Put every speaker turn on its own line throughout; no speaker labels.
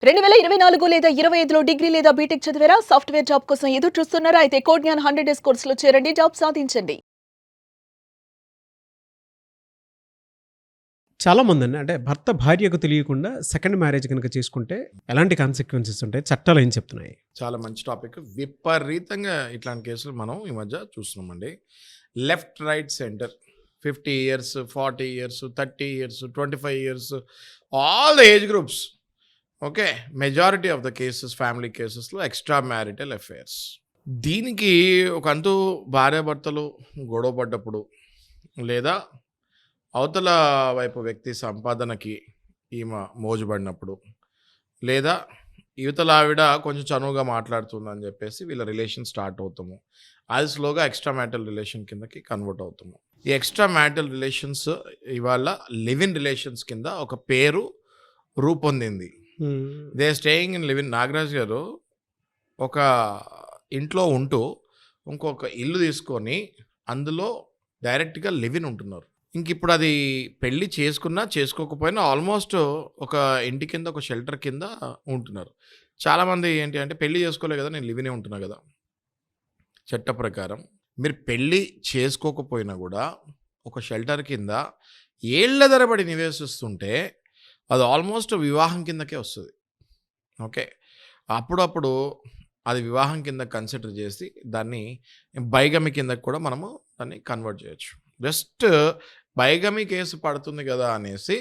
2024 లేదా 25లో డిగ్రీ లేదా బీటెక్ చదివారా? సాఫ్ట్‌వేర్ జాబ్ కోసం ఎదురు చూస్తున్నారా? అయితే కోడ్ జ్ఞాన్ 100 డేస్ కోర్సులో చేరండి. జాబ్ సాధించండి.
చాలామందండి అంటే భర్త భార్యకు తెలియకుండా సెకండ్ మ్యారేజ్ గనుక చేసుకుంటే ఎలాంటి కాన్సిక్వెన్సెస్ ఉంటాయి? చట్టాలు ఏం చెప్తున్నాయి?
చాలా మంచి టాపిక్. విపరీతంగా ఇట్లాంటి కేసులు మనం ఈ మధ్య చూస్తున్నామండి. Left, right, centre 50 years, 40 years, 30 years, 25 years, all the age groups. Okay, majority of the cases family కేసెస్లో ఎక్స్ట్రా మ్యారిటల్ అఫైర్స్. దీనికి ఒక అంటూ భార్యాభర్తలు గొడవ పడ్డప్పుడు, లేదా అవతల వైపు వ్యక్తి సంపాదనకి ఈమె మోజుపడినప్పుడు, లేదా యువతల ఆవిడ కొంచెం చనువుగా మాట్లాడుతుందని చెప్పేసి వీళ్ళ రిలేషన్ స్టార్ట్ అవుతాము. అది స్లోగా ఎక్స్ట్రా మ్యారిటల్ రిలేషన్ కిందకి కన్వర్ట్ అవుతాము. ఈ ఎక్స్ట్రా మ్యారిటల్ రిలేషన్స్ ఇవాళ లివ్ ఇన్ రిలేషన్స్ కింద ఒక పేరు రూపొందింది. They staying in live in. Nagaraj గారు ఒక ఇంట్లో ఉంటూ ఇంకొక ఇల్లు తీసుకొని అందులో డైరెక్ట్గా లివ్ ఇన్ ఉంటున్నారు. ఇంక ఇప్పుడు అది పెళ్ళి చేసుకున్నా చేసుకోకపోయినా ఆల్మోస్ట్ ఒక ఇంటి కింద ఒక షెల్టర్ కింద ఉంటున్నారు. చాలామంది ఏంటి అంటే పెళ్ళి చేసుకోలే కదా, నేను లివినే ఉంటున్నా కదా. చట్ట ప్రకారం మీరు పెళ్ళి చేసుకోకపోయినా కూడా ఒక షెల్టర్ కింద ఏళ్ల తరబడి నివసిస్తుంటే అది ఆల్మోస్ట్ వివాహం కిందకే వస్తుంది. ఓకే, అప్పుడప్పుడు అది వివాహం కింద కన్సిడర్ చేసి దాన్ని బైగమి కిందకి కూడా మనము దాన్ని కన్వర్ట్ చేయొచ్చు. జస్ట్ బైగమి కేసు పడుతుంది కదా అనేసి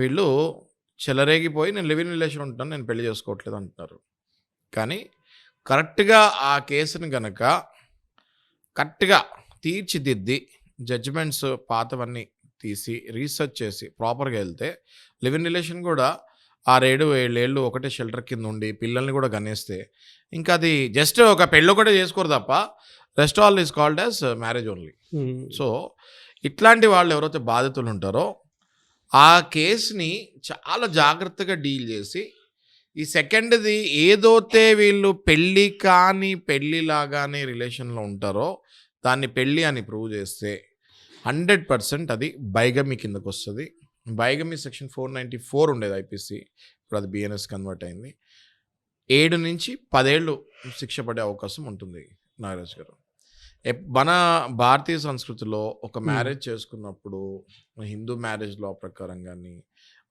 వీళ్ళు చెలరేగిపోయి నేను లివ్ ఇన్ రిలేషన్ ఉంటున్నాను, నేను పెళ్లి చేసుకోవట్లేదు అంటున్నారు. కానీ కరెక్ట్గా ఆ కేసుని గనక కరెక్ట్గా తీర్చిదిద్ది జడ్జిమెంట్స్ పాతవన్నీ తీసి రీసెర్చ్ చేసి ప్రాపర్గా వెళ్తే లివ్ ఇన్ రిలేషన్ కూడా 6-7 ఏళ్ళు ఒకటే షెల్టర్ కింద ఉండి పిల్లల్ని కూడా గనేస్తే ఇంకా అది జస్ట్ ఒక పెళ్ళి ఒకటే చేసుకోరు తప్ప rest all is called as marriage only. So ఇట్లాంటి వాళ్ళు ఎవరైతే బాధితులు ఉంటారో ఆ కేసుని చాలా జాగ్రత్తగా డీల్ చేసి ఈ సెకండ్ది ఏదైతే వీళ్ళు పెళ్ళి కానీ పెళ్ళిలాగానే రిలేషన్లో ఉంటారో దాన్ని పెళ్ళి అని ప్రూవ్ చేస్తే 100% అది బైగమి కిందకు వస్తుంది. బైగమి సెక్షన్ 494 ఉండేది ఐపీసీ, ఇప్పుడు అది బిఎన్ఎస్ కన్వర్ట్ అయింది. 7 నుంచి 10 ఏళ్ళు శిక్ష పడే అవకాశం ఉంటుంది. నాగరాజ్ గారు, మన భారతీయ సంస్కృతిలో ఒక మ్యారేజ్ చేసుకున్నప్పుడు హిందూ మ్యారేజ్ లా ప్రకారం కానీ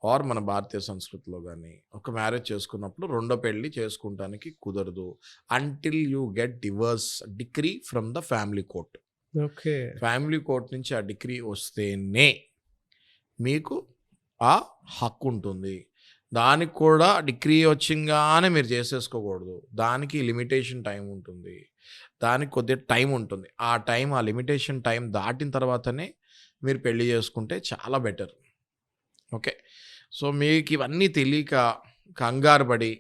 ఆర్ మన భారతీయ సంస్కృతిలో కానీ ఒక మ్యారేజ్ చేసుకున్నప్పుడు రెండో పెళ్ళి చేసుకుంటానికి కుదరదు until you get divorce decree from the family court.
Okay,
family court నుంచి ఆ డిక్రీ వస్తేనే మీకు ఆ హక్కు ఉంటుంది. దానికి కూడా డిగ్రీ వచ్చింగానే మీరు చేసేసుకోకూడదు. దానికి లిమిటేషన్ టైం ఉంటుంది, దానికి కొద్దిగా టైం ఉంటుంది. ఆ లిమిటేషన్ టైం దాటిన తర్వాతనే మీరు పెళ్లి చేసుకుంటే చాలా బెటర్. ఓకే, సో మీకు ఇవన్నీ తెలియక కంగారు పడి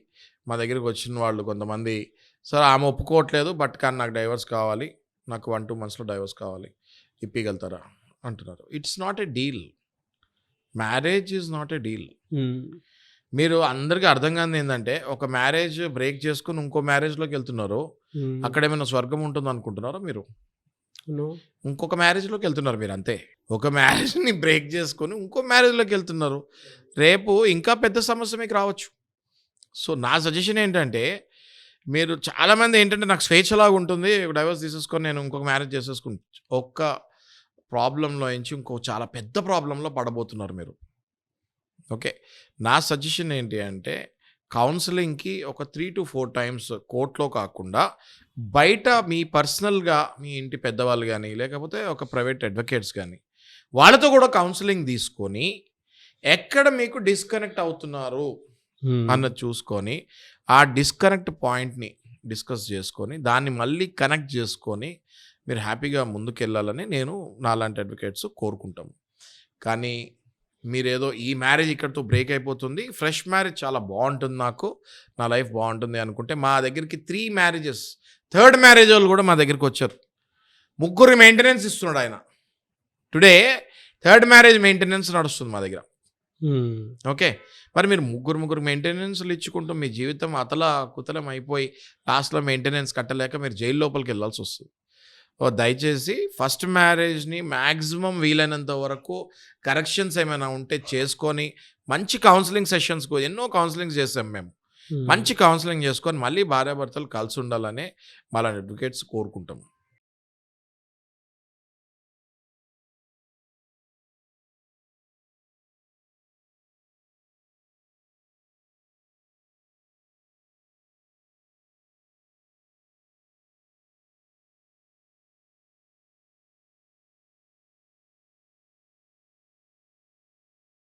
మా దగ్గరికి వచ్చిన వాళ్ళు కొంతమంది, సార్ ఆమె ఒప్పుకోవట్లేదు బట్ కానీ నాకు డైవర్స్ కావాలి, నాకు 1-2 monthsలో డైవర్స్ కావాలి, ఇప్పగలుగుతారా అంటున్నారు. It's not a deal. Marriage is not a deal. మీరు అందరికీ అర్థం కానిది ఏంటంటే ఒక మ్యారేజ్ బ్రేక్ చేసుకుని ఇంకో మ్యారేజ్లోకి వెళ్తున్నారు, అక్కడ ఏమైనా స్వర్గం ఉంటుంది అనుకుంటున్నారా మీరు? ఇంకొక మ్యారేజ్లోకి వెళ్తున్నారు మీరు, అంతే. ఒక మ్యారేజ్ని బ్రేక్ చేసుకొని ఇంకో మ్యారేజ్లోకి వెళ్తున్నారు, రేపు ఇంకా పెద్ద సమస్య మీకు రావచ్చు. సో నా సజెషన్ ఏంటంటే, మీరు చాలామంది ఏంటంటే నాకు స్వేచ్ఛలాగా ఉంటుంది, డైవర్స్ తీసేసుకొని నేను ఇంకొక మ్యారేజ్ చేసేసుకుంటా, ఒక్క ప్రాబ్లంలో నుంచి ఇంకో చాలా పెద్ద ప్రాబ్లంలో పడబోతున్నారు మీరు. ఓకే, నా సజెషన్ ఏంటి అంటే కౌన్సిలింగ్కి ఒక 3 to 4 times కోర్టులో కాకుండా బయట మీ పర్సనల్గా మీ ఇంటి పెద్దవాళ్ళు కానీ లేకపోతే ఒక ప్రైవేట్ అడ్వకేట్స్ కానీ వాళ్ళతో కూడా కౌన్సిలింగ్ తీసుకొని ఎక్కడ మీకు డిస్కనెక్ట్ అవుతున్నారు అన్నది చూసుకొని ఆ డిస్కనెక్ట్ పాయింట్ని డిస్కస్ చేసుకొని దాన్ని మళ్ళీ కనెక్ట్ చేసుకొని మీరు హ్యాపీగా ముందుకెళ్ళాలని నేను నాలాంటి అడ్వకేట్స్ కోరుకుంటాము. కానీ మీరేదో ఈ మ్యారేజ్ ఇక్కడితో బ్రేక్ అయిపోతుంది, ఫ్రెష్ మ్యారేజ్ చాలా బాగుంటుంది, నాకు నా లైఫ్ బాగుంటుంది అనుకుంటే మా దగ్గరికి 3 marriages, 3rd మ్యారేజ్ వాళ్ళు కూడా మా దగ్గరికి వచ్చారు. 3 మెయింటెనెన్స్ ఇస్తున్నాడు ఆయన. టుడే 3rd మ్యారేజ్ మెయింటెనెన్స్ నడుస్తుంది మా దగ్గర. ఓకే, మరి మీరు ముగ్గురు మెయింటెనెన్స్లు ఇచ్చుకుంటూ మీ జీవితం కుతలం అయిపోయి లాస్ట్లో మెయింటెనెన్స్ కట్టలేక మీరు జైలు లోపలికి వెళ్ళాల్సి వస్తుంది. దయచేసి ఫస్ట్ మ్యారేజ్ని మ్యాక్సిమం వీలైనంత వరకు కరెక్షన్స్ ఏమైనా ఉంటే చేసుకొని మంచి కౌన్సిలింగ్ సెషన్స్కు ఎన్నో కౌన్సిలింగ్స్ చేసాం మేము. మంచి కౌన్సిలింగ్ చేసుకొని మళ్ళీ భార్యాభర్తలు కలిసి ఉండాలని మా అడ్వకేట్స్ కోరుకుంటాం.